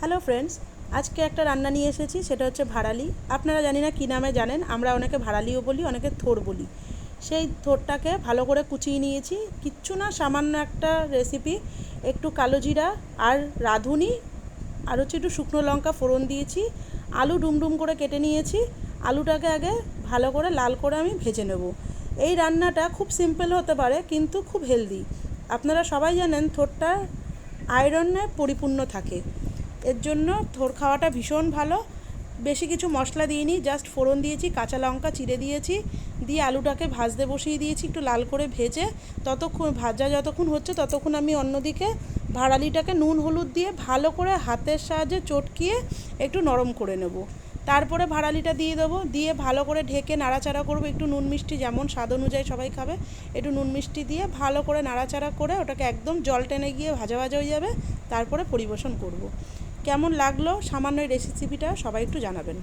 Hello friends, আজকে একটা রান্না নিয়ে এসেছি, সেটা হচ্ছে ভাড়ালি। আপনারা জানি না কী নামে জানেন, আমরা অনেকে ভাড়ালিও বলি, অনেকে থোড় বলি। সেই থোড়টাকে ভালো করে কুচিয়ে নিয়েছি, কিচ্ছু না, সামান্য একটা রেসিপি। একটু কালো জিরা আর রাঁধুনি আর হচ্ছে একটু শুকনো লঙ্কা ফোড়ন দিয়েছি। আলু ডুমডুম করে কেটে নিয়েছি। আলুটাকে আগে ভালো করে লাল করে আমি ভেজে নেব। এই রান্নাটা খুব সিম্পল হতে পারে কিন্তু খুব হেলদি। আপনারা সবাই জানেন থোড়টা আয়রনে পরিপূর্ণ থাকে, এর জন্য থোড় খাওয়াটা ভীষণ ভালো। বেশি কিছু মশলা দিইনি, জাস্ট ফোড়ন দিয়েছি, কাঁচা লঙ্কা চিড়ে দিয়েছি, দিয়ে আলুটাকে ভাজতে বসিয়ে দিয়েছি একটু লাল করে ভেজে। যতক্ষণ হচ্ছে ততক্ষণ আমি অন্যদিকে ভাড়ালিটাকে নুন হলুদ দিয়ে ভালো করে হাতের সাহায্যে চটকিয়ে একটু নরম করে নেব। তারপরে ভাড়ালিটা দিয়ে দেবো, দিয়ে ভালো করে ঢেকে নাড়াচাড়া করবো। একটু নুন মিষ্টি, যেমন স্বাদ অনুযায়ী সবাই খাবে, একটু নুন মিষ্টি দিয়ে ভালো করে নাড়াচাড়া করে ওটাকে একদম জল টেনে গিয়ে ভাজা ভাজা হয়ে যাবে। তারপরে পরিবেশন করব। কেমন লাগলো সামান্য এই রেসিপিটা সবাই একটু জানাবেন।